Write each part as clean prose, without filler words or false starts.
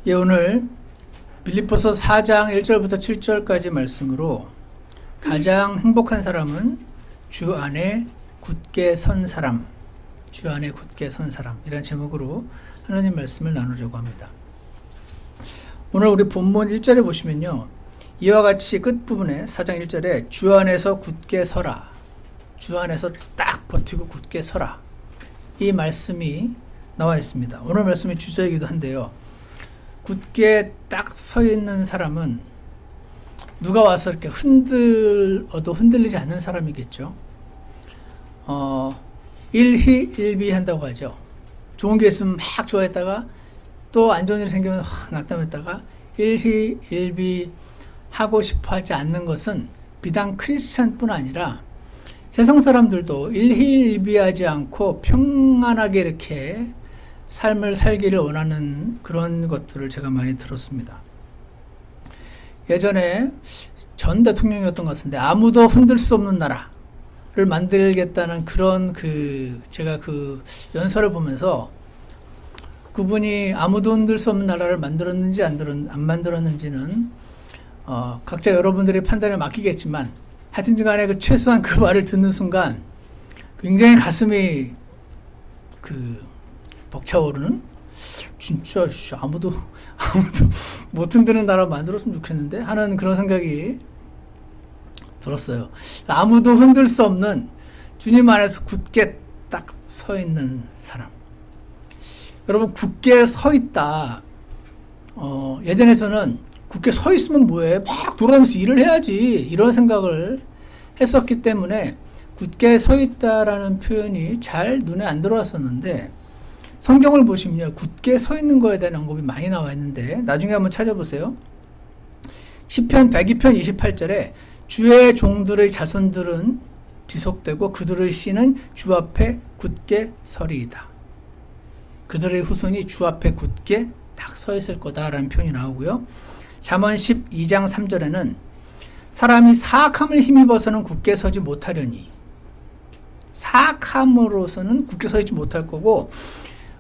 예, 오늘 빌립보서 4장 1절부터 7절까지 말씀으로 가장 행복한 사람은 주 안에 굳게 선 사람, 주 안에 굳게 선 사람, 이런 제목으로 하나님 말씀을 나누려고 합니다. 오늘 우리 본문 1절에 보시면요, 이와 같이 끝부분에 4장 1절에 주 안에서 굳게 서라, 주 안에서 딱 버티고 굳게 서라, 이 말씀이 나와 있습니다. 오늘 말씀이 주제이기도 한데요, 굳게 딱 서 있는 사람은 누가 와서 이렇게 흔들어도 흔들리지 않는 사람이겠죠. 일희일비 한다고 하죠. 좋은 게 있으면 막 좋아했다가 또 안 좋은 일이 생기면 낙담했다가 일희일비 하고 싶어 하지 않는 것은 비단 크리스찬뿐 아니라 세상 사람들도 일희일비하지 않고 평안하게 이렇게 삶을 살기를 원하는 그런 것들을 제가 많이 들었습니다. 예전에 전 대통령이었던 것 같은데 아무도 흔들 수 없는 나라를 만들겠다는 그런 제가 그 연설을 보면서 그분이 아무도 흔들 수 없는 나라를 만들었는지 안 만들었는지는 각자 여러분들의 판단에 맡기겠지만 하여튼 간에 그 최소한 그 말을 듣는 순간 굉장히 가슴이 벅차오르는, 진짜 아무도 못 흔드는 나라 만들었으면 좋겠는데 하는 그런 생각이 들었어요. 아무도 흔들 수 없는 주님 안에서 굳게 딱 서 있는 사람. 여러분, 굳게 서 있다. 예전에 저는 굳게 서 있으면 뭐해? 막 돌아다니면서 일을 해야지, 이런 생각을 했었기 때문에 굳게 서 있다라는 표현이 잘 눈에 안 들어왔었는데, 성경을 보시면요, 굳게 서 있는 거에 대한 언급이 많이 나와 있는데 나중에 한번 찾아보세요. 시편 102편 28절에 주의 종들의 자손들은 지속되고 그들의 씨는 주 앞에 굳게 서리이다. 그들의 후손이 주 앞에 굳게 딱 서 있을 거다라는 표현이 나오고요. 잠언 12장 3절에는 사람이 사악함을 힘입어서는 굳게 서지 못하려니, 사악함으로서는 굳게 서 있지 못할 거고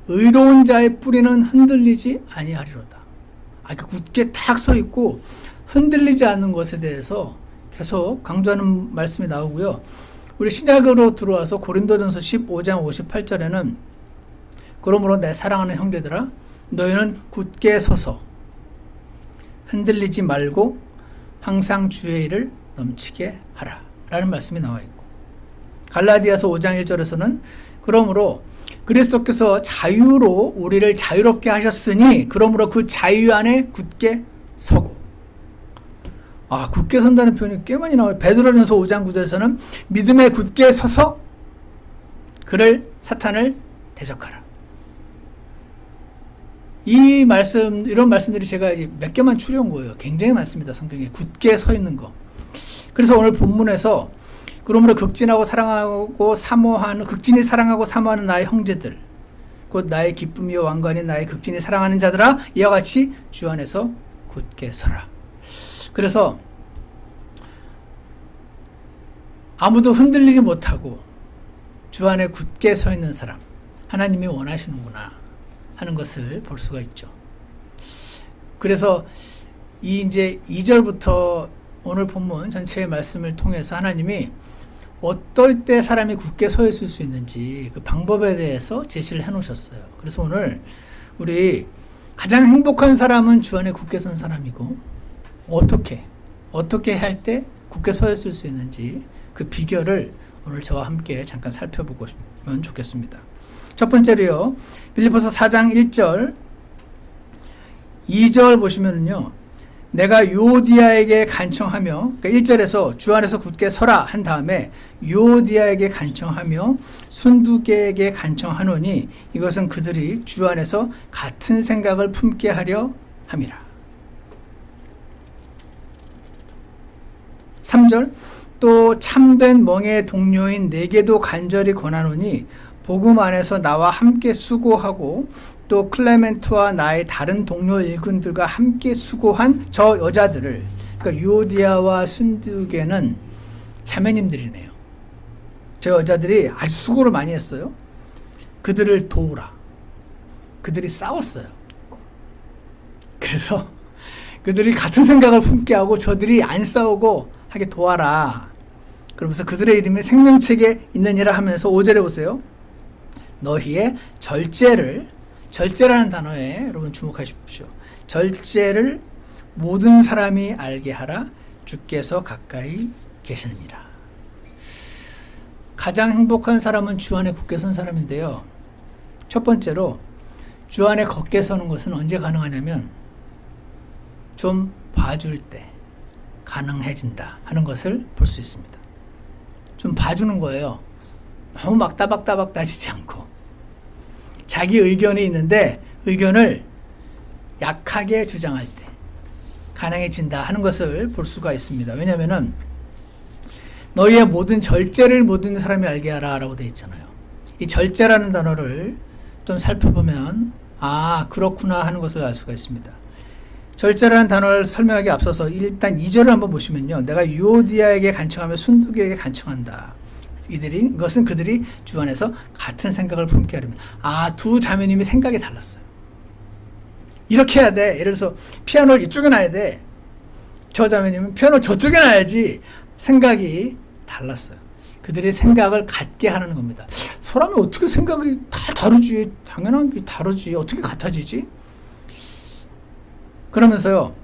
의로운 자의 뿌리는 흔들리지 아니하리로다. 그러니까 굳게 딱 서 있고 흔들리지 않는 것에 대해서 계속 강조하는 말씀이 나오고요. 우리 신약으로 들어와서 고린도전서 15장 58절에는 그러므로 내 사랑하는 형제들아, 너희는 굳게 서서 흔들리지 말고 항상 주의 일을 넘치게 하라 라는 말씀이 나와 있고, 갈라디아서 5장 1절에서는 그러므로 그리스도께서 자유로 우리를 자유롭게 하셨으니 그러므로 그 자유 안에 굳게 서고, 굳게 선다는 표현이 꽤 많이 나와요. 베드로전서 5장 9절에서는 믿음에 굳게 서서 그를 사탄을 대적하라. 이런 말씀들이 제가 몇 개만 추려온 거예요. 굉장히 많습니다. 성경에 굳게 서 있는 거. 그래서 오늘 본문에서 그러므로 극진히 사랑하고 사모하는 나의 형제들, 곧 나의 기쁨이요 왕관인 나의 극진히 사랑하는 자들아, 이와 같이 주 안에서 굳게 서라. 그래서 아무도 흔들리지 못하고 주 안에 굳게 서 있는 사람, 하나님이 원하시는구나 하는 것을 볼 수가 있죠. 그래서 이제 2절부터 오늘 본문 전체의 말씀을 통해서 하나님이 어떨 때 사람이 굳게 서 있을 수 있는지 그 방법에 대해서 제시를 해 놓으셨어요. 그래서 오늘 우리 가장 행복한 사람은 주 안에 굳게 선 사람이고, 어떻게 할 때 굳게 서 있을 수 있는지 그 비결을 오늘 저와 함께 잠깐 살펴보면 좋겠습니다. 첫 번째로요, 빌립보서 4장 1절 2절 보시면은요, 내가 유오디아에게 간청하며, 그러니까 1절에서 주 안에서 굳게 서라 한 다음에 유오디아에게 간청하며 순두개에게 간청하노니 이것은 그들이 주 안에서 같은 생각을 품게 하려 함이라. 3절 또 참된 멍의 동료인 내게도 간절히 권하노니 복음 안에서 나와 함께 수고하고 또 클레멘트와 나의 다른 동료 일꾼들과 함께 수고한 저 여자들을, 그러니까 유오디아와 순두개는 자매님들이네요. 저 여자들이 아주 수고를 많이 했어요. 그들을 도우라. 그들이 싸웠어요. 그래서 그들이 같은 생각을 품게 하고 저들이 안 싸우고 하게 도와라. 그러면서 그들의 이름이 생명책에 있느니라 하면서 5절에 보세요. 너희의 절제라는 단어에 여러분 주목하십시오. 절제를 모든 사람이 알게 하라. 주께서 가까이 계시느니라. 가장 행복한 사람은 주 안에 굳게 선 사람인데요. 첫 번째로 주 안에 걷게 서는 것은 언제 가능하냐면 좀 봐줄 때 가능해진다 하는 것을 볼 수 있습니다. 좀 봐주는 거예요. 너무 막 따박따박 따지지 않고 자기 의견이 있는데 의견을 약하게 주장할 때 가능해진다 하는 것을 볼 수가 있습니다. 왜냐하면은 너희의 모든 절제를 모든 사람이 알게 하라 라고 되어 있잖아요. 이 절제라는 단어를 좀 살펴보면 아 그렇구나 하는 것을 알 수가 있습니다. 절제라는 단어를 설명하기 앞서서 일단 2절을 한번 보시면요. 내가 유오디아에게 간청하며 순두교에게 간청한다. 이것은 그들이 주 안에서 같은 생각을 품게 하려면 두 자매님이 생각이 달랐어요. 이렇게 해야 돼. 예를 들어서 피아노를 이쪽에 놔야 돼. 저 자매님은 피아노를 저쪽에 놔야지. 생각이 달랐어요. 그들의 생각을 같게 하는 겁니다. 사람이 어떻게 생각이 다 다르지? 당연한 게 다르지. 어떻게 같아지지? 그러면서요.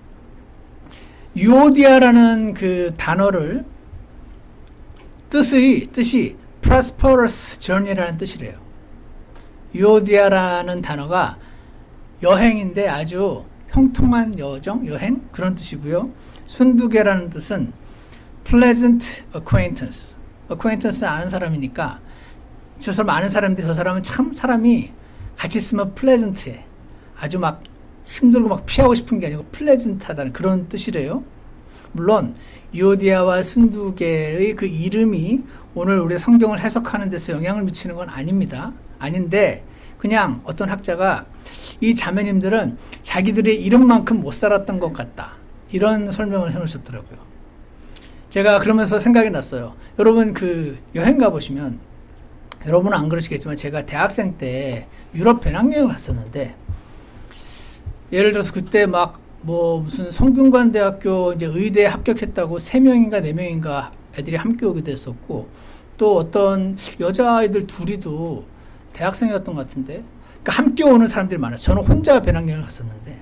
유오디아라는 그 단어를 뜻이 prosperous journey라는 뜻이래요. 유오디아라는 단어가 여행인데 아주 형통한 여행 그런 뜻이고요. 순두계라는 뜻은 pleasant acquaintance는 아는 사람이니까 저 사람 아는 사람인데 저 사람은 참 사람이 같이 있으면 pleasant해. 아주 막 힘들고 막 피하고 싶은 게 아니고 pleasant하다는 그런 뜻이래요. 물론 유오디아와 순두계의 그 이름이 오늘 우리 성경을 해석하는 데서 영향을 미치는 건 아닙니다. 아닌데 그냥 어떤 학자가 이 자매님들은 자기들의 이름만큼 못 살았던 것 같다. 이런 설명을 해놓으셨더라고요. 제가 그러면서 생각이 났어요. 여러분 그 여행 가보시면 여러분은 안 그러시겠지만 제가 대학생 때 유럽 배낭여행을 갔었는데 예를 들어서 그때 막 무슨 성균관대학교 이제 의대에 합격했다고 3명인가 4명인가 애들이 함께 오기도 했었고 또 어떤 여자아이들 둘이도 대학생이었던 것 같은데 그러니까 함께 오는 사람들이 많았어요. 저는 혼자 배낭여행을 갔었는데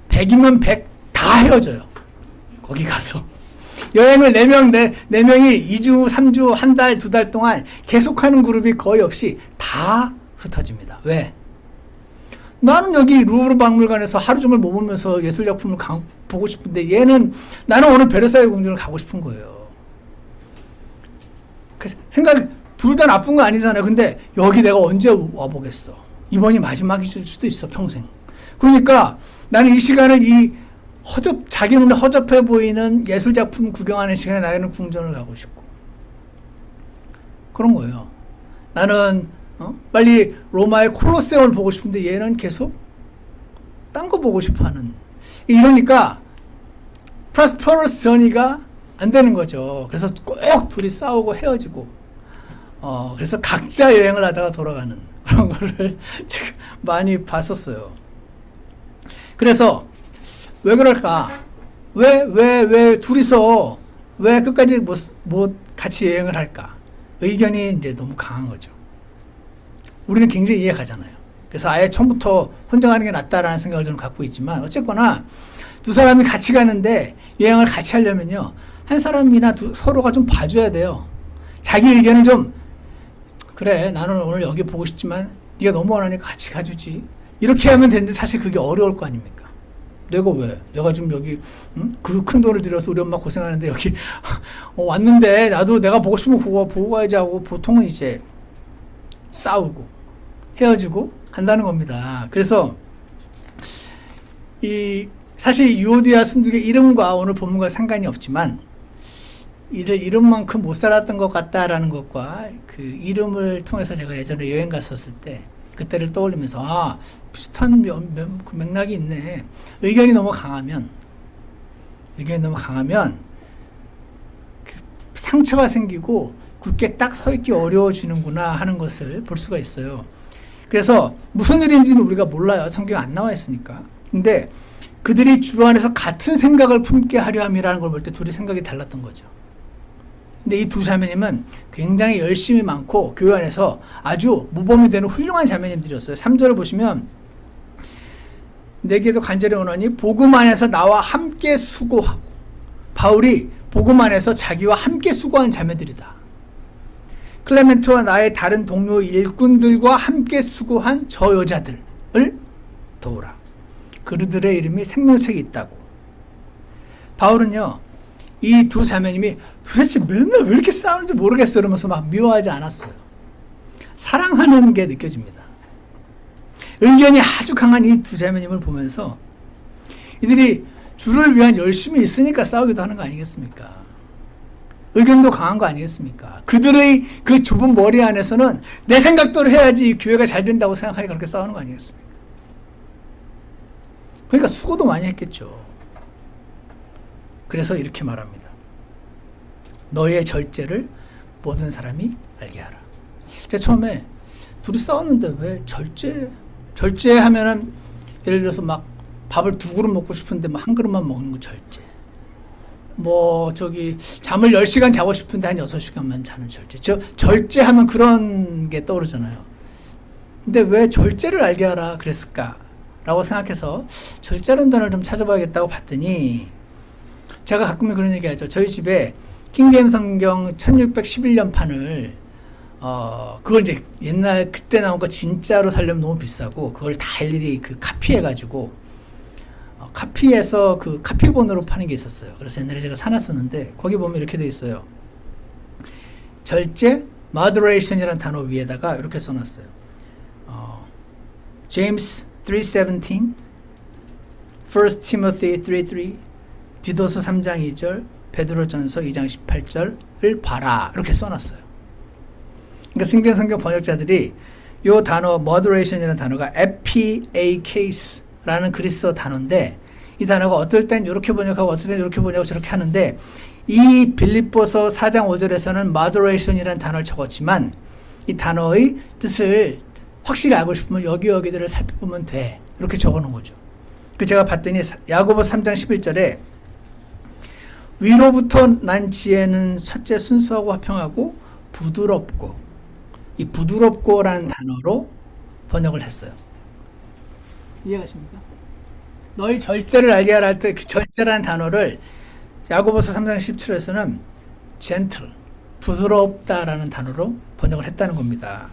100이면 100 다 헤어져요. 거기 가서 여행을 4명이 2주, 3주, 한 달, 2달 동안 계속하는 그룹이 거의 없이 다 흩어집니다. 왜? 나는 여기 루브르 박물관에서 하루 종일 머물면서 예술작품을 보고 싶은데 나는 오늘 베르사유 궁전을 가고 싶은 거예요. 그 생각 둘 다 나쁜 거 아니잖아요. 근데 여기 내가 언제 와보겠어. 이번이 마지막일 수도 있어 평생. 그러니까 나는 이 시간을 자기 눈에 허접해 보이는 예술작품 구경하는 시간에 나는 궁전을 가고 싶고 그런 거예요. 나는 빨리 로마의 콜로세움을 보고 싶은데 얘는 계속 딴 거 보고 싶어하는. 이러니까 프로스퍼러스 저니가 안 되는 거죠. 그래서 꼭 둘이 싸우고 헤어지고 그래서 각자 여행을 하다가 돌아가는 그런 거를 제가 많이 봤었어요. 그래서 왜 그럴까? 왜 둘이서 왜 끝까지 못 같이 여행을 할까? 의견이 이제 너무 강한 거죠. 우리는 굉장히 이해 가잖아요. 그래서 아예 처음부터 혼자 가는 게 낫다라는 생각을 저는 갖고 있지만 어쨌거나 두 사람이 같이 가는데 여행을 같이 하려면요. 한 사람이나 서로가 좀 봐줘야 돼요. 자기 의견을 좀 그래 나는 오늘 여기 보고 싶지만 네가 너무 원하니까 같이 가주지. 이렇게 하면 되는데 사실 그게 어려울 거 아닙니까? 내가 지금 여기 그 큰 돈을 들여서 우리 엄마 고생하는데 여기 왔는데 나도 내가 보고 싶은 거 보고 가야지 하고 보통은 이제 싸우고 헤어지고 한다는 겁니다. 그래서 사실 유오디아 순두계 이름과 오늘 본문과 상관이 없지만 이들 이름만큼 못 살았던 것 같다라는 것과 그 이름을 통해서 제가 예전에 여행 갔었을 때 그때를 떠올리면서 비슷한 그 맥락이 있네. 의견이 너무 강하면 그 상처가 생기고 굳게 딱 서 있기 어려워지는구나 하는 것을 볼 수가 있어요. 그래서 무슨 일인지는 우리가 몰라요. 성경 안 나와 있으니까. 근데 그들이 주 안에서 같은 생각을 품게 하려 함이라는 걸 볼 때 둘이 생각이 달랐던 거죠. 근데 이 두 자매님은 굉장히 열심히 많고 교회 안에서 아주 모범이 되는 훌륭한 자매님들이었어요. 3절을 보시면 내게도 간절히 원하니 복음 안에서 나와 함께 수고하고, 바울이 복음 안에서 자기와 함께 수고한 자매들이다. 클레멘트와 나의 다른 동료 일꾼들과 함께 수고한 저 여자들을 도우라. 그들의 이름이 생명책에 있다고. 바울은요, 이 두 자매님이 도대체 맨날 왜 이렇게 싸우는지 모르겠어 이러면서 막 미워하지 않았어요. 사랑하는 게 느껴집니다. 의견이 아주 강한 이 두 자매님을 보면서 이들이 주를 위한 열심이 있으니까 싸우기도 하는 거 아니겠습니까? 의견도 강한 거 아니겠습니까? 그들의 그 좁은 머리 안에서는 내 생각대로 해야지 교회가 잘 된다고 생각하니까 그렇게 싸우는 거 아니겠습니까? 그러니까 수고도 많이 했겠죠. 그래서 이렇게 말합니다. 너의 절제를 모든 사람이 알게 하라. 제가 처음에 둘이 싸웠는데 왜 절제하면은 예를 들어서 막 밥을 2그릇 먹고 싶은데 막 1그릇만 먹는 거 절제. 잠을 10시간 자고 싶은데 한 6시간만 자는 절제. 절제하면 그런 게 떠오르잖아요. 근데 왜 절제를 알게 하라 그랬을까? 라고 생각해서 절제라는 단어를 좀 찾아봐야겠다고 봤더니, 제가 가끔은 그런 얘기 하죠. 저희 집에 킹제임스 성경 1611년 판을 그걸 이제 옛날 그때 나온 거 진짜로 살려면 너무 비싸고 그걸 다 일일이 카피해가지고 카피해서 그 카피본으로 파는 게 있었어요. 그래서 옛날에 제가 사놨었는데 거기 보면 이렇게 되어 있어요. 절제, moderation이라는 단어 위에다가 이렇게 써놨어요. James 3:17, 1 Timothy 3:3, 디도서 3장 2절, 베드로전서 2장 18절을 봐라 이렇게 써놨어요. 그러니까 신경 성경 번역자들이 이 단어 moderation이라는 단어가 epikeis라는 그리스어 단어인데, 이 단어가 어떨 땐 이렇게 번역하고 어떨 땐 이렇게 번역하고 저렇게 하는데, 이 빌립보서 4장 5절에서는 moderation이라는 단어를 적었지만 이 단어의 뜻을 확실히 알고 싶으면 여기들을 살펴보면 돼 이렇게 적어놓은 거죠. 그 제가 봤더니 야고보서 3장 11절에 위로부터 난 지혜는 첫째 순수하고 화평하고 부드럽고, 이 부드럽고라는 단어로 번역을 했어요. 이해가십니까? 너희 절제를 알게 하라 할 때 그 절제라는 단어를 야고보서 3장 17절에서는 gentle, 부드럽다라는 단어로 번역을 했다는 겁니다.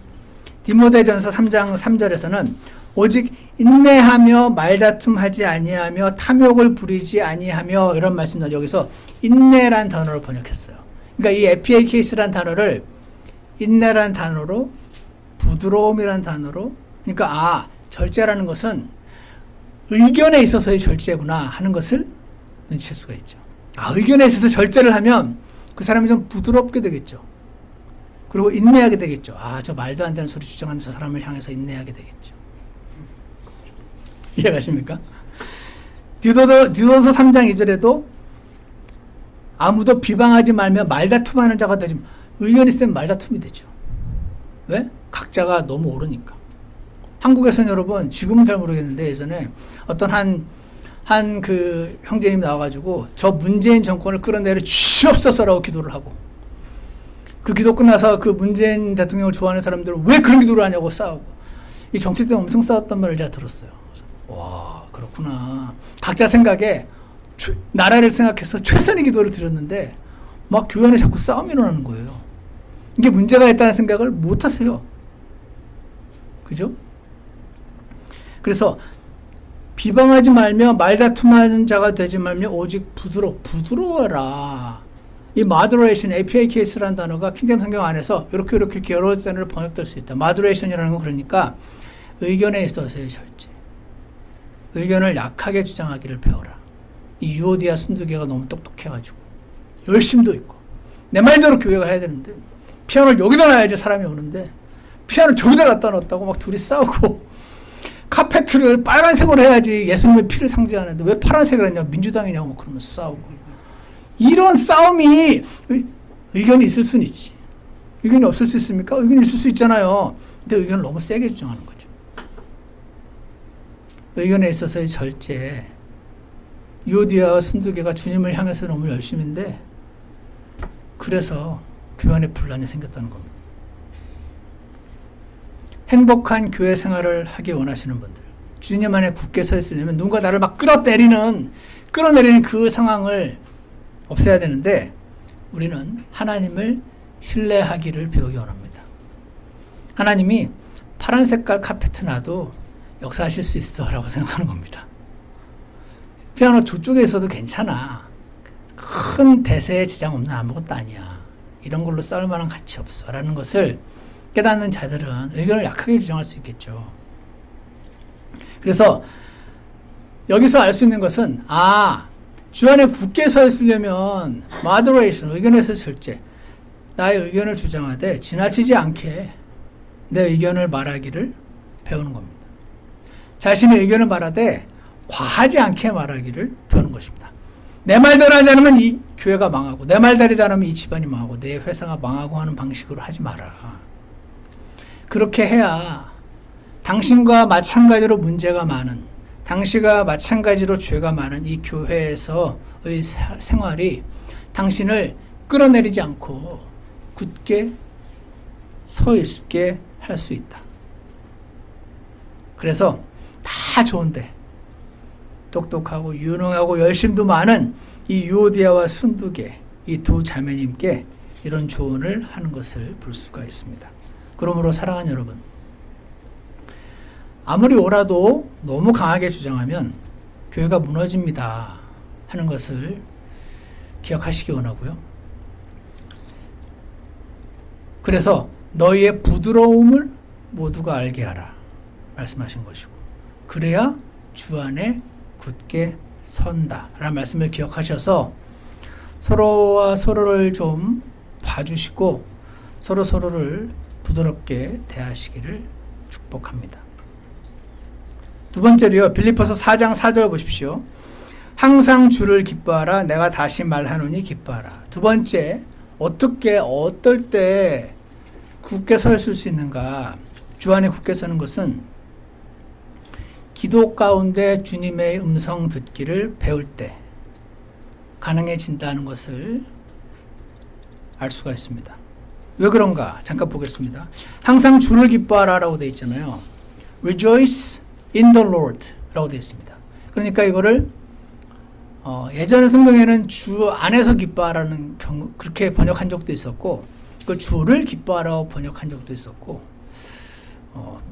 디모데전서 3장 3절에서는 오직 인내하며 말다툼하지 아니하며 탐욕을 부리지 아니하며 이런 말씀입니다. 여기서 인내란 단어로 번역했어요. 그러니까 이 에피에이케이스란 단어를 인내란 단어로, 부드러움이란 단어로, 그러니까 절제라는 것은 의견에 있어서의 절제구나 하는 것을 눈치챌 수가 있죠. 의견에 있어서 절제를 하면 그 사람이 좀 부드럽게 되겠죠. 그리고 인내하게 되겠죠. 저 말도 안 되는 소리 주장하는 저 사람을 향해서 인내하게 되겠죠. 이해가십니까? 디도서 3장 2절에도 아무도 비방하지 말며 말다툼하는 자가 되지. 의견이 있으면 말다툼이 되죠. 왜? 각자가 너무 옳으니까. 한국에서는 여러분, 지금은 잘 모르겠는데 예전에 어떤 한 그 형제님이 나와가지고 저 문재인 정권을 끌어내려 주시옵소서라고 기도를 하고, 그 기도 끝나서 그 문재인 대통령을 좋아하는 사람들은 왜 그런 기도를 하냐고 싸우고, 이 정치 때문에 엄청 싸웠단 말을 제가 들었어요. 와, 그렇구나. 각자 생각에 나라를 생각해서 최선의 기도를 드렸는데 막 교회 안에 자꾸 싸움이 일어나는 거예요. 이게 문제가 있다는 생각을 못 하세요. 그죠? 그래서 비방하지 말며 말다툼하는 자가 되지 말며 오직 부드러워라. 이 moderation, APAKS라는 단어가 킹덤 성경 안에서 이렇게 여러 단어로 번역될 수 있다. moderation이라는 건 그러니까 의견에 있어서의 절제. 의견을 약하게 주장하기를 배워라. 이 유오디아 순두개가 너무 똑똑해가지고 열심도 있고 내 말대로 교회가 해야 되는데 피아노를 여기다 놔야지 사람이 오는데 피아노를 저기다 갖다 놨다고 막 둘이 싸우고, 카페트를 빨간색으로 해야지 예수님의 피를 상징하는데 왜 파란색을 했냐, 민주당이냐고 막 그러면서 싸우고. 이런 싸움이 의견이 있을 수는 있지. 의견이 없을 수 있습니까? 의견이 있을 수 있잖아요. 근데 의견을 너무 세게 주장하는 거죠. 의견에 있어서의 절제, 유오디아와 순두개가 주님을 향해서 너무 열심인데 그래서 교회 안에 분란이 생겼다는 겁니다. 행복한 교회 생활을 하기 원하시는 분들, 주님 안에 굳게 서 있으려면 누군가 나를 막 끌어내리는 그 상황을 없애야 되는데 우리는 하나님을 신뢰하기를 배우기 원합니다. 하나님이 파란 색깔 카페트 놔도 역사하실 수 있어 라고 생각하는 겁니다. 피아노 저쪽에 있어도 괜찮아. 큰 대세에 지장 없는 아무것도 아니야. 이런 걸로 싸울 만한 가치 없어 라는 것을 깨닫는 자들은 의견을 약하게 주장할 수 있겠죠. 그래서 여기서 알 수 있는 것은 주 안에 굳게 서 있으려면 moderation, 의견에서 절제, 나의 의견을 주장하되 지나치지 않게 내 의견을 말하기를 배우는 겁니다. 자신의 의견을 말하되 과하지 않게 말하기를 배우는 것입니다. 내 말대로 하지 않으면 이 교회가 망하고 내 말대로 하지 않으면 이 집안이 망하고 내 회사가 망하고 하는 방식으로 하지 마라. 그렇게 해야 당신과 마찬가지로 문제가 많은, 당신과 마찬가지로 죄가 많은 이 교회에서의 생활이 당신을 끌어내리지 않고 굳게 서 있게 할 수 있다. 그래서 다 좋은데 똑똑하고 유능하고 열심도 많은 이 유오디아와 순두개, 이 두 자매님께 이런 조언을 하는 것을 볼 수가 있습니다. 그러므로 사랑하는 여러분, 아무리 옳아도 너무 강하게 주장하면 교회가 무너집니다 하는 것을 기억하시기 원하고요. 그래서 너희의 부드러움을 모두가 알게 하라 말씀하신 것이고, 그래야 주 안에 굳게 선다 라는 말씀을 기억하셔서 서로와 서로를 좀 봐주시고 서로를 부드럽게 대하시기를 축복합니다. 두 번째로요, 빌립보서 4장 4절 보십시오. 항상 주를 기뻐하라. 내가 다시 말하노니 기뻐하라. 두 번째, 어떻게 어떨 때 굳게 서 있을 수 있는가? 주 안에 굳게 서는 것은 기도 가운데 주님의 음성 듣기를 배울 때 가능해진다는 것을 알 수가 있습니다. 왜 그런가? 잠깐 보겠습니다. 항상 주를 기뻐하라 라고 되어 있잖아요. Rejoice in the Lord 라고 되어 있습니다. 그러니까 이거를 예전의 성경에는 주 안에서 기뻐하라는 경우 그렇게 번역한 적도 있었고, 그걸 주를 기뻐하라고 번역한 적도 있었고,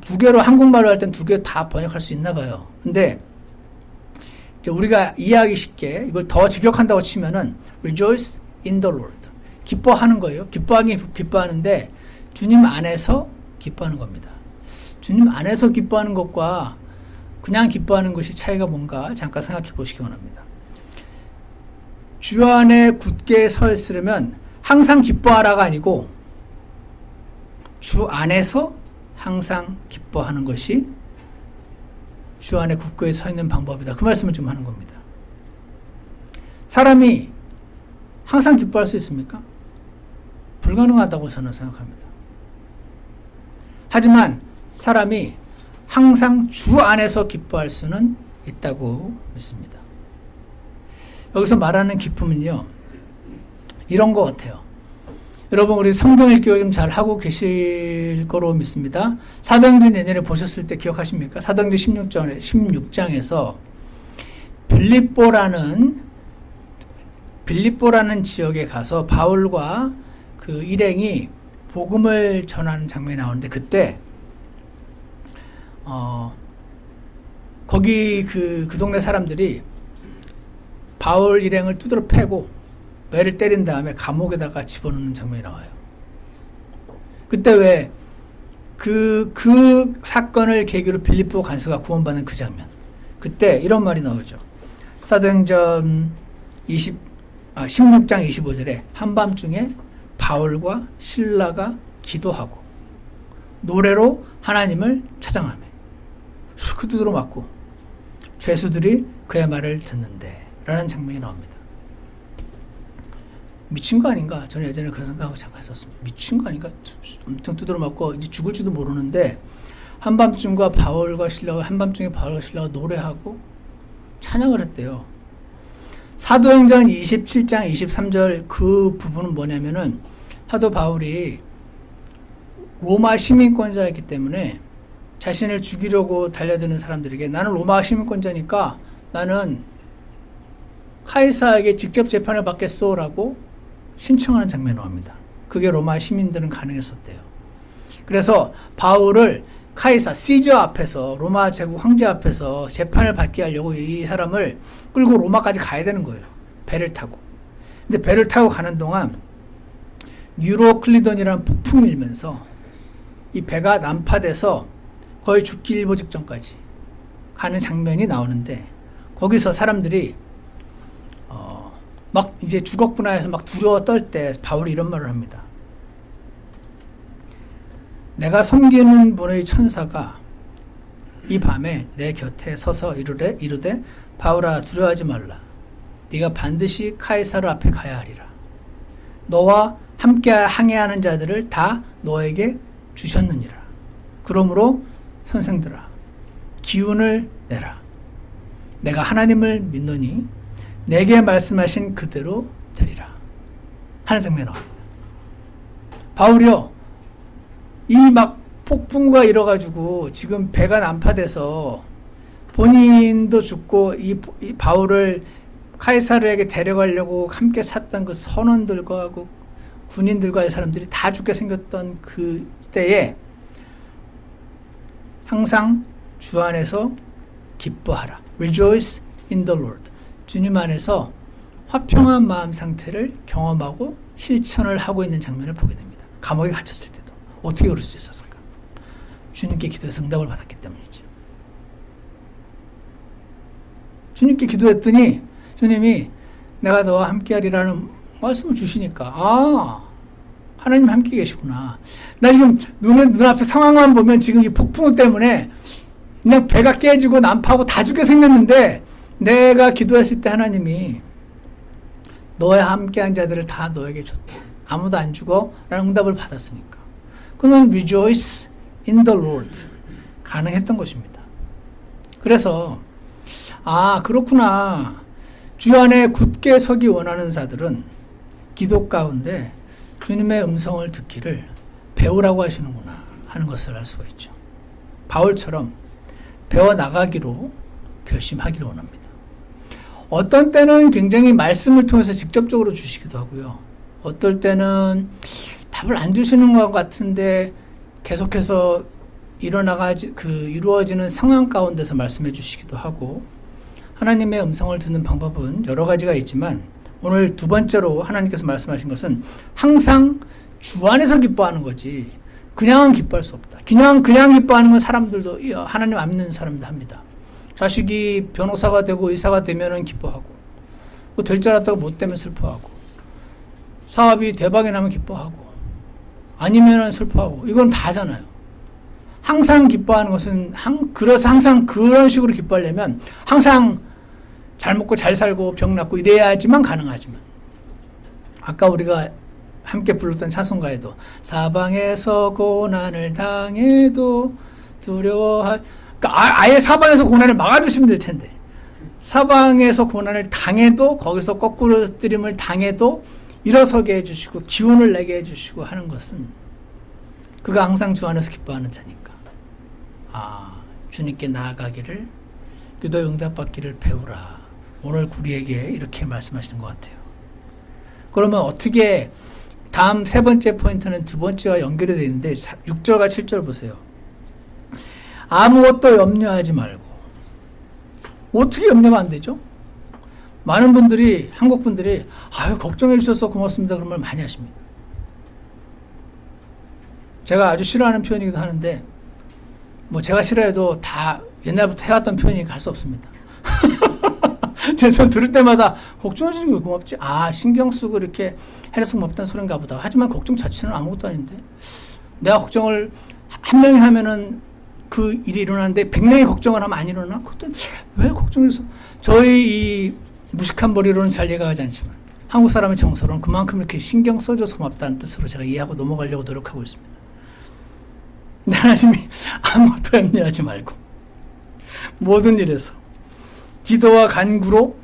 두 개로 한국말로 할 땐 두 개 다 번역할 수 있나 봐요. 근데 이제 우리가 이해하기 쉽게 이걸 더 직역한다고 치면은 Rejoice in the Lord, 기뻐하는 거예요. 기뻐하는데 주님 안에서 기뻐하는 겁니다. 주님 안에서 기뻐하는 것과 그냥 기뻐하는 것이 차이가 뭔가 잠깐 생각해 보시기 원합니다. 주 안에 굳게 서 있으려면 항상 기뻐하라가 아니고 주 안에서 항상 기뻐하는 것이 주 안에 굳게 서 있는 방법이다. 그 말씀을 좀 하는 겁니다. 사람이 항상 기뻐할 수 있습니까? 불가능하다고 저는 생각합니다. 하지만 사람이 항상 주 안에서 기뻐할 수는 있다고 믿습니다. 여기서 말하는 기쁨은요, 이런 것 같아요. 여러분, 우리 성경 읽기 좀 잘 하고 계실 거로 믿습니다. 사도행전 예전에 보셨을 때 기억하십니까? 사도행전 16장에서 빌립보라는 지역에 가서 바울과 그 일행이 복음을 전하는 장면이 나오는데, 그때 거기 그 동네 사람들이 바울 일행을 두드러 패고 매를 때린 다음에 감옥에다가 집어넣는 장면이 나와요. 그때 왜 그 사건을 계기로 빌립보 간수가 구원받는 그 장면, 그때 이런 말이 나오죠. 사도행전 16장 25절에 한밤중에 바울과 실라가 기도하고 노래로 하나님을 찬양하며 그 두드러 맞고 죄수들이 그의 말을 듣는데 라는 장면이 나옵니다. 미친 거 아닌가? 저는 예전에 그런 생각을 잠깐 했었습니다. 미친 거 아닌가? 엄청 두드러 맞고 이제 죽을지도 모르는데 한밤중에 바울과 실라가 노래하고 찬양을 했대요. 사도행전 27장 23절 그 부분은 뭐냐면은 사도 바울이 로마 시민권자였기 때문에 자신을 죽이려고 달려드는 사람들에게 나는 로마 시민권자니까 나는 카이사에게 직접 재판을 받겠소라고 신청하는 장면이 나옵니다. 그게 로마 시민들은 가능했었대요. 그래서 바울을 카이사 시저 앞에서 로마 제국 황제 앞에서 재판을 받게 하려고 이 사람을 끌고 로마까지 가야 되는 거예요. 배를 타고. 근데 배를 타고 가는 동안 유로클리돈이라는 폭풍이 일면서 이 배가 난파돼서 거의 죽기 일보 직전까지 가는 장면이 나오는데 거기서 사람들이 막 이제 죽었구나 해서 막 두려워 떨 때 바울이 이런 말을 합니다. 내가 섬기는 분의 천사가 이 밤에 내 곁에 서서 이르되 바울아 두려워하지 말라. 네가 반드시 카이사르 앞에 가야 하리라. 너와 함께 항해하는 자들을 다 너에게 주셨느니라. 그러므로 선생들아 기운을 내라. 내가 하나님을 믿노니 내게 말씀하신 그대로 되리라. 하는 장면이 나옵니다. 바울이요 이 막 폭풍과 이뤄가지고 지금 배가 난파돼서 본인도 죽고 이 바울을 카이사르에게 데려가려고 함께 샀던 그 선원들과 그 군인들과의 사람들이 다 죽게 생겼던 그 때에 항상 주 안에서 기뻐하라. Rejoice in the Lord. 주님 안에서 화평한 마음 상태를 경험하고 실천을 하고 있는 장면을 보게 됩니다. 감옥에 갇혔을 때도. 어떻게 그럴 수 있었을까? 주님께 기도해서 응답을 받았기 때문이죠. 주님께 기도했더니 주님이 내가 너와 함께하리라는 말씀을 주시니까 하나님 함께 계시구나. 나 지금 눈앞에 상황만 보면 지금 이 폭풍 때문에 그냥 배가 깨지고 난파하고 다 죽게 생겼는데 내가 기도했을 때 하나님이 너와 함께한 자들을 다 너에게 줬다. 아무도 안 죽어 라는 응답을 받았으니까 그는 rejoice in the Lord 가능했던 것입니다. 그래서 그렇구나. 주 안에 굳게 서기 원하는 자들은 기도 가운데 주님의 음성을 듣기를 배우라고 하시는구나 하는 것을 알 수가 있죠. 바울처럼 배워나가기로 결심하기를 원합니다. 어떤 때는 굉장히 말씀을 통해서 직접적으로 주시기도 하고요. 어떨 때는 답을 안 주시는 것 같은데 계속해서 이루어지는 상황 가운데서 말씀해 주시기도 하고 하나님의 음성을 듣는 방법은 여러 가지가 있지만 오늘 두 번째로 하나님께서 말씀하신 것은 항상 주 안에서 기뻐하는 거지 그냥은 기뻐할 수 없다. 그냥 기뻐하는 건 사람들도 하나님 안 믿는 사람도 합니다. 자식이 변호사가 되고 의사가 되면은 기뻐하고 될 줄 알았다고 못 되면 슬퍼하고 사업이 대박이 나면 기뻐하고 아니면은 슬퍼하고 이건 다잖아요. 항상 기뻐하는 것은 그래서 항상 그런 식으로 기뻐하려면 항상 잘 먹고 잘 살고 병 낫고 이래야지만 가능하지만 아까 우리가 함께 불렀던 찬송가에도 사방에서 고난을 당해도 두려워하 그러니까 아예 사방에서 고난을 막아주시면 될 텐데 사방에서 고난을 당해도 거기서 거꾸로 뜨림을 당해도 일어서게 해주시고 기운을 내게 해주시고 하는 것은 그가 항상 주 안에서 기뻐하는 자니까 주님께 나아가기를 기도에 응답받기를 배우라. 오늘 우리에게 이렇게 말씀하시는 것 같아요. 그러면 어떻게 다음 세 번째 포인트는 두 번째와 연결이 되어 있는데 6절과 7절 보세요. 아무것도 염려하지 말고 어떻게 염려가 안 되죠? 많은 분들이 한국 분들이 걱정해 주셔서 고맙습니다 그런 말 많이 하십니다. 제가 아주 싫어하는 표현이기도 하는데 제가 싫어해도 다 옛날부터 해왔던 표현이니까 할 수 없습니다. 전 들을 때마다 걱정해 주는 게 고맙지? 신경 쓰고 이렇게 해서 고맙다는 소린가 보다. 하지만 걱정 자체는 아무것도 아닌데 내가 걱정을 한 명이 하면은 그 일이 일어나는데 100명이 걱정을 하면 안 일어나? 그것도 왜 걱정해서 저희 이 무식한 머리로는 잘 이해가 가지 않지만 한국 사람의 정서로는 그만큼 이렇게 신경 써줘서 고맙다는 뜻으로 제가 이해하고 넘어가려고 노력하고 있습니다. 근데 하나님이 아무것도 염려하지 말고 모든 일에서 기도와 간구로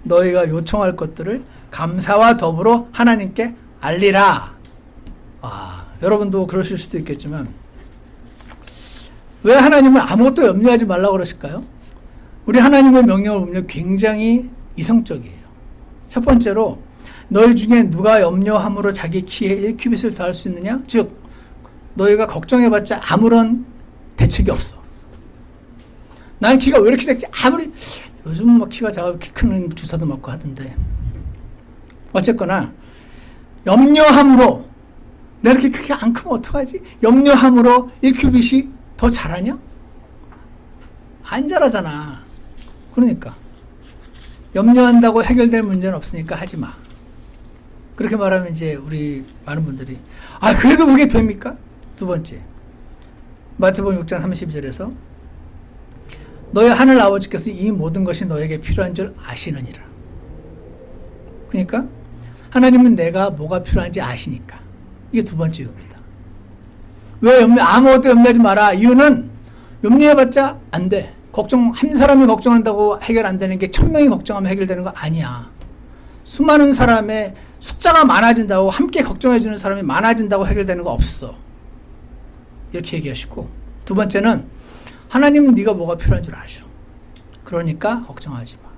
너희가 요청할 것들을 감사와 더불어 하나님께 알리라. 여러분도 그러실 수도 있겠지만 왜 하나님은 아무것도 염려하지 말라고 그러실까요? 우리 하나님의 명령을 보면 굉장히 이성적이에요. 첫 번째로 너희 중에 누가 염려함으로 자기 키에 1큐빗을 더할 수 있느냐? 즉 너희가 걱정해봤자 아무런 대책이 없어. 난 키가 왜 이렇게 작지? 아무리 요즘 막 키가 작아 키 큰 주사도 맞고 하던데 어쨌거나 염려함으로 내가 이렇게 크게 안 크면 어떡하지? 염려함으로 1큐빗이 더 자라냐? 안 자라잖아. 그러니까 염려한다고 해결될 문제는 없으니까 하지 마. 그렇게 말하면 이제 우리 많은 분들이 그래도 그게 됩니까? 두 번째 마태복음 6장 32절에서 너희 하늘 아버지께서 이 모든 것이 너에게 필요한 줄 아시느니라. 그러니까 하나님은 내가 뭐가 필요한지 아시니까. 이게 두 번째 이유입니다. 왜 아무것도 염려하지 마라. 이유는 염려해봤자 안 돼. 한 사람이 걱정한다고 해결 안 되는 게 1000명이 걱정하면 해결되는 거 아니야. 수많은 사람의 숫자가 많아진다고 함께 걱정해주는 사람이 많아진다고 해결되는 거 없어. 이렇게 얘기하시고 두 번째는 하나님은 네가 뭐가 필요한 줄 아셔. 그러니까 걱정하지 마.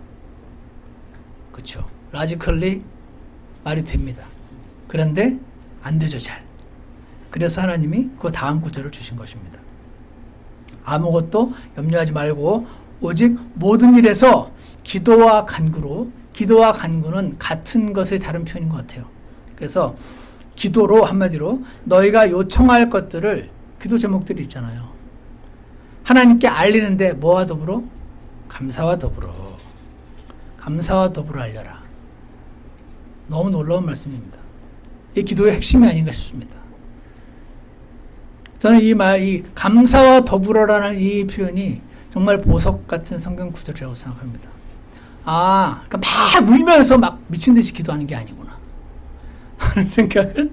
그렇죠. 라지컬리 말이 됩니다. 그런데 안 되죠, 잘. 그래서 하나님이 그 다음 구절을 주신 것입니다. 아무것도 염려하지 말고 오직 모든 일에서 기도와 간구로, 기도와 간구는 같은 것의 다른 표현인 것 같아요. 그래서 기도로 한마디로 너희가 요청할 것들을 기도 제목들이 있잖아요. 하나님께 알리는데 뭐와 더불어? 감사와 더불어. 감사와 더불어 알려라. 너무 놀라운 말씀입니다. 이 기도의 핵심이 아닌가 싶습니다. 저는 이 감사와 더불어라는 이 표현이 정말 보석 같은 성경 구절이라고 생각합니다. 그러니까 막 울면서 막 미친 듯이 기도하는 게 아니구나 하는 생각을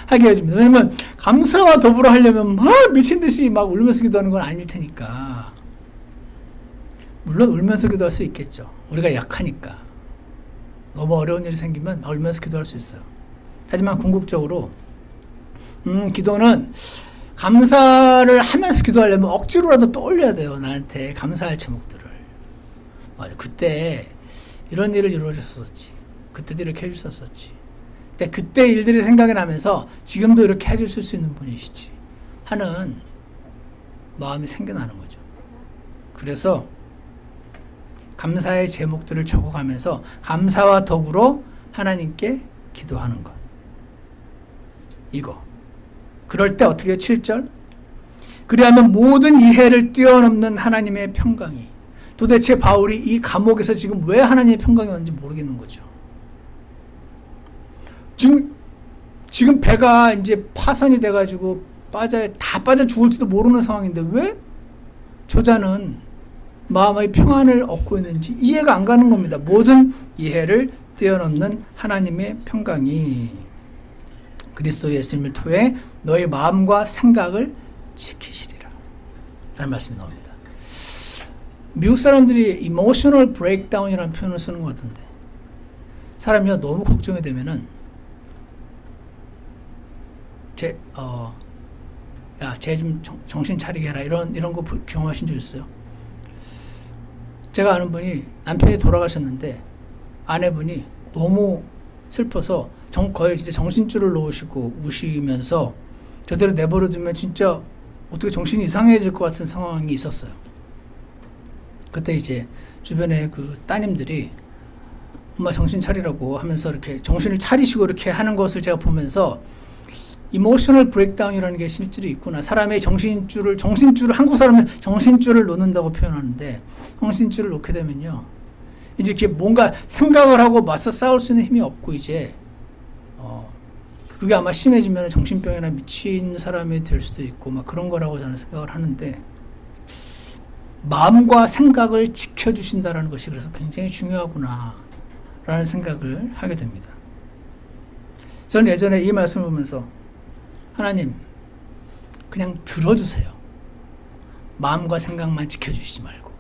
하게 해줍니다. 왜냐면 감사와 더불어 하려면 막 미친 듯이 막 울면서 기도하는 건 아닐 테니까. 물론 울면서 기도할 수 있겠죠. 우리가 약하니까. 너무 어려운 일이 생기면 울면서 기도할 수 있어요. 하지만 궁극적으로 기도는 감사를 하면서 기도하려면 억지로라도 떠올려야 돼요. 나한테 감사할 제목들을. 맞아. 그때 이런 일을 이루어줬었지. 그때도 이렇게 해주셨었지. 그때 일들이 생각이 나면서 지금도 이렇게 해주실 수 있는 분이시지 하는 마음이 생겨나는 거죠. 그래서 감사의 제목들을 적어가면서 감사와 더불어 하나님께 기도하는 것. 이거. 그럴 때 어떻게 해요? 7절. 그리하면 모든 이해를 뛰어넘는 하나님의 평강이. 도대체 바울이 이 감옥에서 지금 왜 하나님의 평강이 왔는지 모르겠는 거죠. 지금 배가 이제 파선이 돼가지고 다 빠져 죽을지도 모르는 상황인데 왜 저자는 마음의 평안을 얻고 있는지 이해가 안 가는 겁니다. 모든 이해를 뛰어넘는 하나님의 평강이 그리스도 예수님을 통해 너의 마음과 생각을 지키시리라 라는 말씀이 나옵니다. 미국 사람들이 emotional breakdown이라는 표현을 쓰는 것 같은데 사람이 너무 걱정이 되면은 쟤 좀 정신 차리게 해라 이런 거 경험하신 적 있어요? 제가 아는 분이 남편이 돌아가셨는데 아내분이 너무 슬퍼서 거의 진짜 정신줄을 놓으시고 우시면서 저대로 내버려두면 진짜 어떻게 정신이 이상해질 것 같은 상황이 있었어요. 그때 이제 주변에 그 따님들이 엄마 정신 차리라고 하면서 이렇게 정신을 차리시고 이렇게 하는 것을 제가 보면서 이모셔널 브레이크다운이라는 게 실제로 있구나. 사람의 정신줄을 한국 사람은 정신줄을 놓는다고 표현하는데 정신줄을 놓게 되면요. 이제 이렇게 뭔가 생각을 하고 맞서 싸울 수 있는 힘이 없고 이제 그게 아마 심해지면 정신병이나 미친 사람이 될 수도 있고 막 그런 거라고 저는 생각을 하는데 마음과 생각을 지켜주신다라는 것이 그래서 굉장히 중요하구나 라는 생각을 하게 됩니다. 저는 예전에 이 말씀을 보면서 하나님 그냥 들어주세요. 마음과 생각만 지켜주시지 말고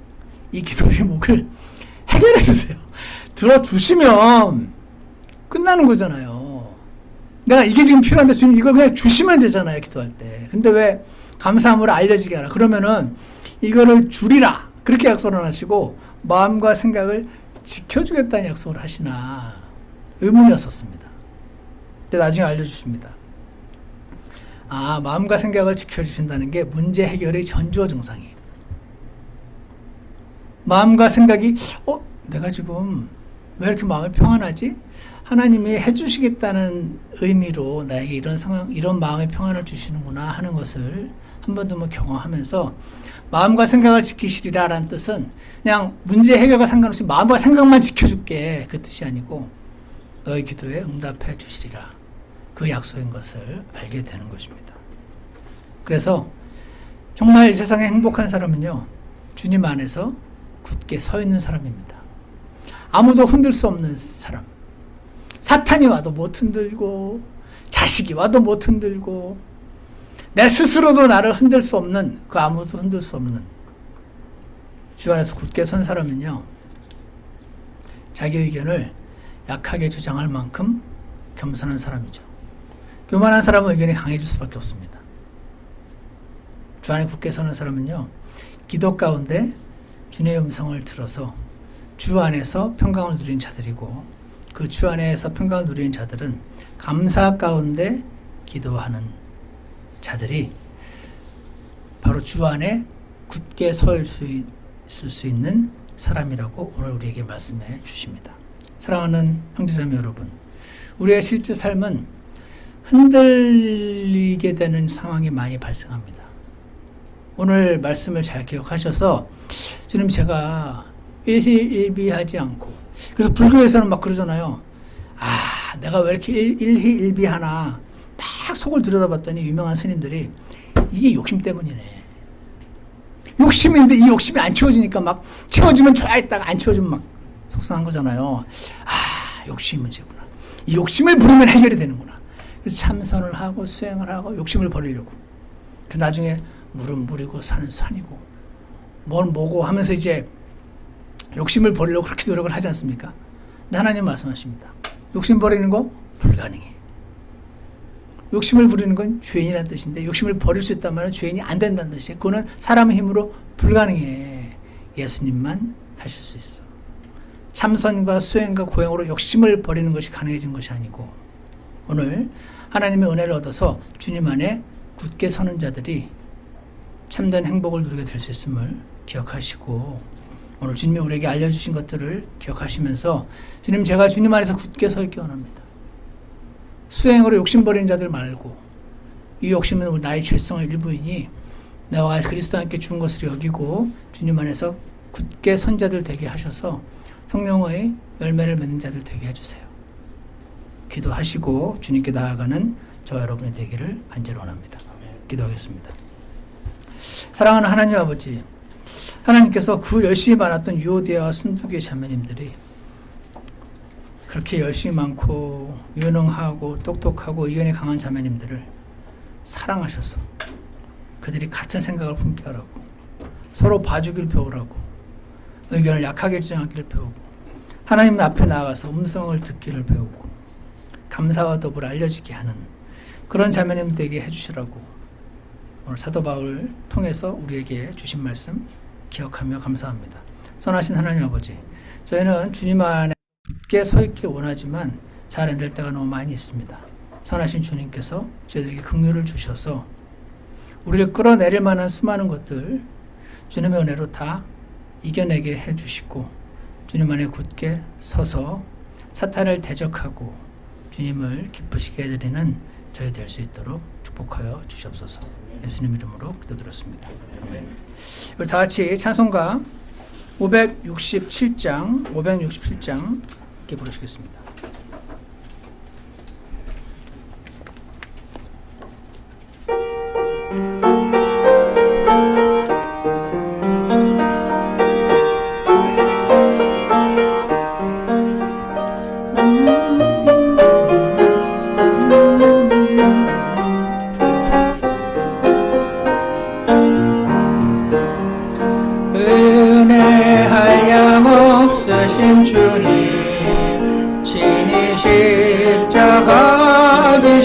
이 기도 제목을 해결해 주세요. 들어주시면 끝나는 거잖아요. 내가 이게 지금 필요한데 주님 이걸 그냥 주시면 되잖아요. 기도할 때. 근데 왜 감사함으로 알려지게 하라. 그러면은 이거를 주리라. 그렇게 약속을 하시고 마음과 생각을 지켜주겠다는 약속을 하시나 의문이었었습니다. 근데 나중에 알려주십니다. 아, 마음과 생각을 지켜주신다는 게 문제 해결의 전조 증상이에요. 마음과 생각이 내가 지금 왜 이렇게 마음이 평안하지? 하나님이 해주시겠다는 의미로 나에게 이런 상황, 이런 마음의 평안을 주시는구나 하는 것을 한 번 더 경험하면서 마음과 생각을 지키시리라 라는 뜻은 그냥 문제 해결과 상관없이 마음과 생각만 지켜줄게 그 뜻이 아니고 너의 기도에 응답해 주시리라 그 약속인 것을 알게 되는 것입니다. 그래서 정말 이 세상에 행복한 사람은요 주님 안에서 굳게 서 있는 사람입니다. 아무도 흔들 수 없는 사람. 사탄이 와도 못 흔들고 자식이 와도 못 흔들고 내 스스로도 나를 흔들 수 없는 그 아무도 흔들 수 없는 주 안에서 굳게 선 사람은요 자기 의견을 약하게 주장할 만큼 겸손한 사람이죠. 교만한 사람은 의견이 강해질 수밖에 없습니다. 주 안에 굳게 서는 사람은요 기도 가운데 주님의 음성을 들어서 주 안에서 평강을 누리는 자들이고 그 주 안에서 평강을 누리는 자들은 감사 가운데 기도하는 자들이 바로 주 안에 굳게 서 있을 수 있는 사람이라고 오늘 우리에게 말씀해 주십니다. 사랑하는 형제자매 여러분, 우리의 실제 삶은 흔들리게 되는 상황이 많이 발생합니다. 오늘 말씀을 잘 기억하셔서 주님 제가 일희일비하지 않고 그래서 불교에서는 막 그러잖아요. 아 내가 왜 이렇게 일희일비하나 막 속을 들여다봤더니 유명한 스님들이 이게 욕심 때문이네. 욕심인데 이 욕심이 안 채워지니까 막 채워지면 좋아했다가 안 채워지면 막 속상한 거잖아요. 아 욕심이 문제구나. 이 욕심을 부리면 해결이 되는구나. 그래서 참선을 하고 수행을 하고 욕심을 버리려고. 그 나중에 물은 물이고 산은 산이고 뭔 뭐고 하면서 이제 욕심을 버리려고 그렇게 노력을 하지 않습니까? 근데 하나님 말씀하십니다. 욕심 버리는 거 불가능해. 욕심을 부리는 건 죄인이라는 뜻인데 욕심을 버릴 수 있단 말은 죄인이 안 된다는 뜻이에요. 그거는 사람의 힘으로 불가능해. 예수님만 하실 수 있어. 참선과 수행과 고행으로 욕심을 버리는 것이 가능해진 것이 아니고 오늘 하나님의 은혜를 얻어서 주님 안에 굳게 서는 자들이 참된 행복을 누리게 될 수 있음을 기억하시고 오늘 주님이 우리에게 알려주신 것들을 기억하시면서 주님 제가 주님 안에서 굳게 서 있기 원합니다. 수행으로 욕심 버리는 자들 말고 이 욕심은 나의 죄성의 일부이니 나와 그리스도와 함께 죽은 것을 여기고 주님 안에서 굳게 선 자들 되게 하셔서 성령의 열매를 맺는 자들 되게 해주세요. 기도하시고 주님께 나아가는 저와 여러분이 되기를 간절히 원합니다. 기도하겠습니다. 사랑하는 하나님 아버지, 하나님께서 그 열심히 많았던 유오디아와 순두기의 자매님들이 그렇게 열심히 많고 유능하고 똑똑하고 의견이 강한 자매님들을 사랑하셔서 그들이 같은 생각을 품게 하라고 서로 봐주길 배우라고 의견을 약하게 주장하기를 배우고 하나님 앞에 나아가서 음성을 듣기를 배우고 감사와 더불어 알려지게 하는 그런 자매님들에게 해주시라고 오늘 사도 바울을 통해서 우리에게 주신 말씀 기억하며 감사합니다. 선하신 하나님 아버지, 저희는 주님 안에 굳게 서 있기 원하지만 잘 안 될 때가 너무 많이 있습니다. 선하신 주님께서 저희들에게 긍휼을 주셔서 우리를 끌어내릴 만한 수많은 것들 주님의 은혜로 다 이겨내게 해주시고 주님 안에 굳게 서서 사탄을 대적하고 주님을 기쁘시게 해드리는 저희 될 수 있도록 축복하여 주시옵소서. 예수님 이름으로 기도드렸습니다. 우리 다 같이 찬송가 567장 함께 부르시겠습니다.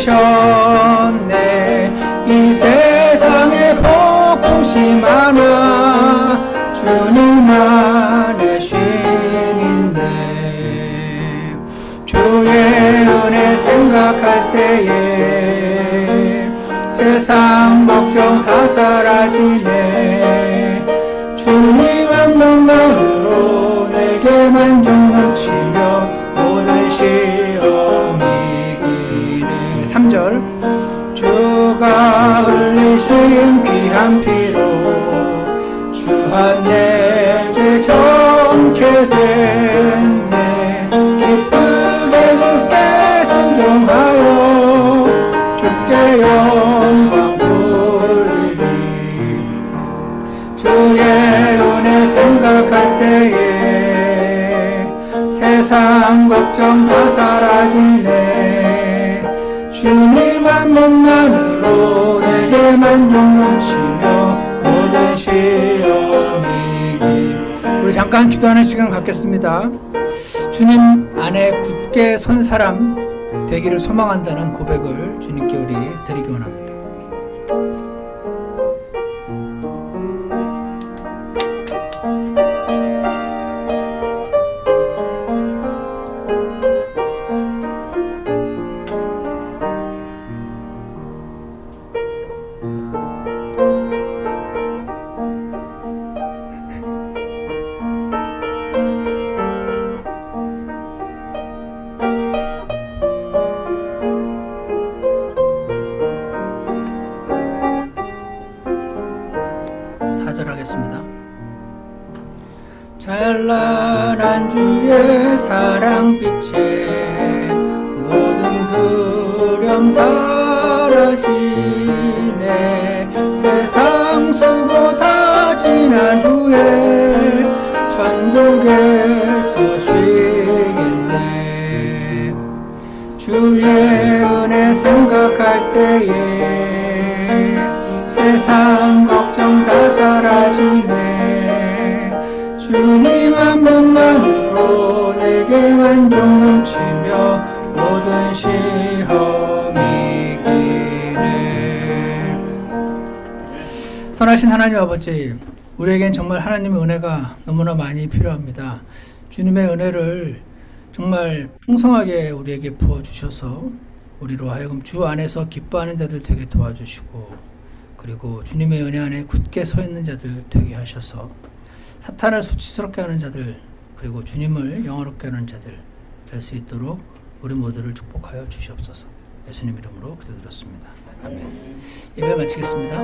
되셨네. 이 세상에 폭풍시 많아 주님 안에 쉼인데 주의 은혜 생각할 때에 세상 걱정 다 사라지네. 주님 한 분만으로 내게 만족 넘치며 모든 시험 이기네. 3절 주가 흘리신 귀한 피로 주한 내 죄 정케 됐네. 기쁘게 주께 순종하여 주께 영광 돌리리. 주의 은혜 생각할 때에 세상 걱정 다 사라지네. 주님 한 분만으로 내게 만족 넘치며 모든 시험 이기. 우리 잠깐 기도하는 시간 갖겠습니다. 주님 안에 굳게 선 사람 되기를 소망한다는 고백을 주님께 우리 드리기 원합니다. 찬란한 주의 사랑빛에 모든 두려움 사라지네. 세상 수고 다 지난 후에 천국에서 쉬겠네. 주의 은혜 생각할 때에 세상 걱정 다 사라지네. 주님 한 분만으로 내게 만족 넘치며 모든 시험 이기네. 선하신 하나님 아버지, 우리에겐 정말 하나님의 은혜가 너무나 많이 필요합니다. 주님의 은혜를 정말 풍성하게 우리에게 부어주셔서 우리로 하여금 주 안에서 기뻐하는 자들 되게 도와주시고, 그리고 주님의 은혜 안에 굳게 서 있는 자들 되게 하셔서 사탄을 수치스럽게 하는 자들, 그리고 주님을 영화롭게 하는 자들 될 수 있도록 우리 모두를 축복하여 주시옵소서. 예수님 이름으로 기도드렸습니다. 아멘. 예배 마치겠습니다.